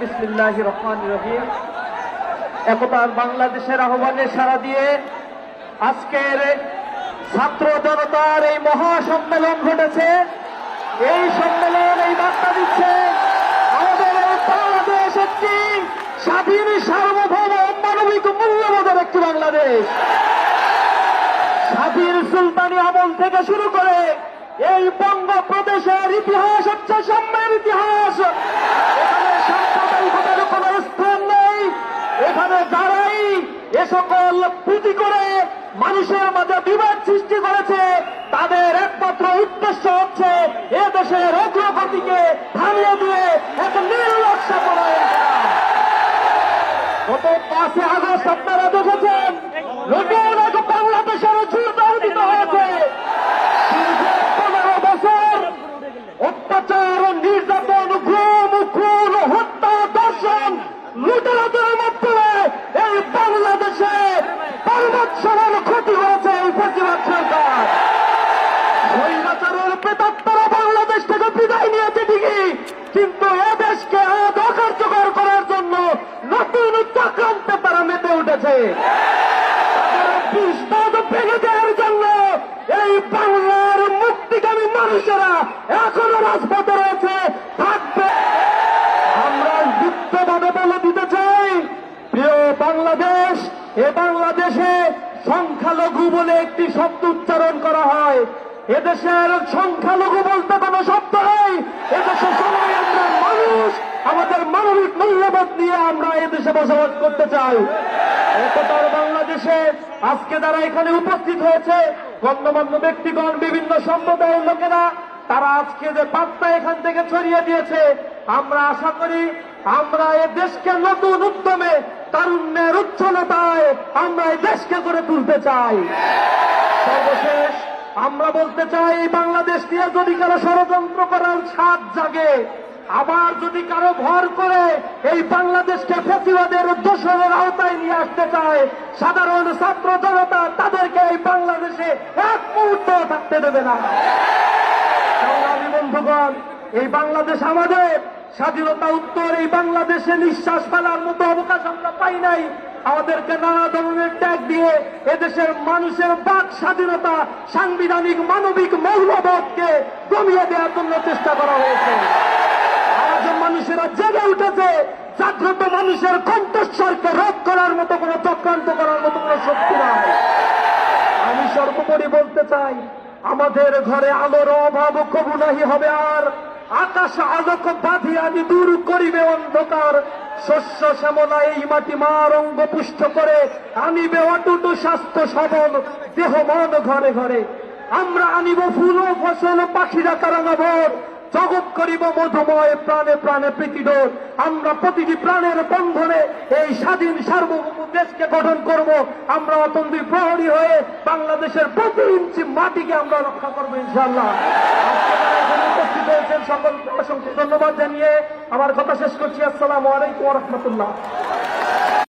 বিসমিল্লাহির রহমানির রহিম। একতার বাংলাদেশের আহ্বানে সাড়া দিয়ে আজকের ছাত্র জনতার এই মহাসম্মেলন ঘটেছে। এই সম্মেলন এই বার্তা দিচ্ছে আমাদের এই বাংলাদেশ একটি স্বাধীন, সার্বভৌম, মানবিক মূল্যবোধের একটি বাংলাদেশ। স্বাধীন সুলতানি আমল থেকে শুরু করে এই বঙ্গপ্রদেশের ইতিহাস হচ্ছে সাম্যের ইতিহাস। এখানে সাম্প্রদায়িকতার কোন স্থান নেই। এখানে যারাই এ সকল পুঁজি করে মানুষের মাঝে বিবাদ সৃষ্টি করেছে তাদের একমাত্র উদ্দেশ্য হচ্ছে এ দেশের অগ্রগতিকে থামিয়ে দিয়ে এক নির্লক্ষ্য পরায়ণ করা। গত 5 আগস্ট আপনারা দেখেছেন নতুন এক বাংলাদেশের জোরদার দিতে হয়েছে। 15 বছর অত্যাচার, নির্যাতন, গুম, খুন, হত্যা, ধর্ষণ, লুটালুটির মাধ্যমে এই বাংলাদেশে পার্বত্য ক্ষতি হয়েছে এই ফ্যাসিবাদ সরকার। স্বৈরাচারের প্রেতাত্মারা বাংলাদেশ থেকে বিদায় নিয়েছে ঠিকই, কিন্তু এদেশকে আজ অকার্যকর করার জন্য নতুন চক্রান্তে তারা মেতে উঠেছে। ভেঙে দেওয়ার জন্য এই বাংলার মুক্তিকামী মানুষেরা এখনো রাজপথে রয়েছে, থাকবে। আমরা যুক্তভাবে বলে দিতে চাই, প্রিয় বাংলাদেশ, এ বাংলাদেশে সংখ্যালঘু বলে একটি শব্দ উচ্চারণ করা হয়। এদেশের সংখ্যালঘু বলতে কোনো শব্দ নেই। এদেশে সবাই আমরা মানুষ, আমাদের মানবিক মূল্যবোধ নিয়ে আমরা এদেশে বসবাস করতে চাই। একতার বাংলাদেশে আজকে যারা এখানে উপস্থিত হয়েছে, গণ্যমান্য ব্যক্তিগণ, বিভিন্ন সম্প্রদায়ের লোকেরা, তারা আজকে যে বার্তা এখান থেকে ছড়িয়ে দিয়েছে, আমরা আশা করি আমরা এ দেশকে নতুন উদ্যমে, তারুণ্যের উচ্ছলতায় আমরা এই দেশকে গড়ে তুলতে চাই। সর্বশেষ আমরা বলতে চাই, বাংলাদেশ নিয়ে যদি কারো ষড়যন্ত্র করার ছাদ জাগে, আবার যদি কারো ভর করে এই বাংলাদেশকে ফ্যাসিবাদের দোসরের আওতায় নিয়ে আসতে চায়, সাধারণ ছাত্র জনতা তাদেরকে এই বাংলাদেশে এক মুহূর্ত থাকতে দেবে না। সংগ্রামী বন্ধুগণ, এই বাংলাদেশ আমাদের। স্বাধীনতা উত্তর এই বাংলাদেশে নিঃশ্বাস ফেলার মতো অবকাশ আমরা পাই নাই। আমাদেরকে নানা ধরনের ট্যাগ দিয়ে এদেশের মানুষের বাক স্বাধীনতা, সাংবিধানিক মানবিক মৌলবোধকে দমিয়ে দেওয়ার জন্য চেষ্টা করা হয়েছে। আজ মানুষেরা জেগে উঠেছে। জাগ্রত মানুষের কণ্ঠস্বরকে রোধ করার মতো কোন চক্রান্ত করার মতো কোন শক্তি নাই। আমি সর্বোপরি বলতে চাই, আমাদের ঘরে আলোর অভাব কবু নাহি হবে আর। আকাশ আলোক বাঁধি আনি দূর করিবে অন্ধকার। শস্য শ্যামলা এই মাটি মার অঙ্গ পুষ্ট করে আনিবে অটুট স্বাস্থ্য সবল দেহ মন ঘরে ঘরে। আমরা আনিব ফুল ও ফসল, পাখিরা কারাঙ্গাভর। জগৎ করিব মধুময়, প্রাণে প্রাণে প্রীতিডোর। আমরা প্রতিটি প্রাণের বন্ধনে এই স্বাধীন সার্বভৌম দেশকে গঠন করব। আমরা অতন্দ্রী প্রহরী হয়ে বাংলাদেশের প্রতি ইঞ্চি মাটিকে আমরা রক্ষা করবো ইনশাআল্লাহ। উপস্থিত হয়েছেন সকলকে অসংখ্য ধন্যবাদ জানিয়ে আমার কথা শেষ করছি। আসসালামু আলাইকুম ওয়া রাহমাতুল্লাহ।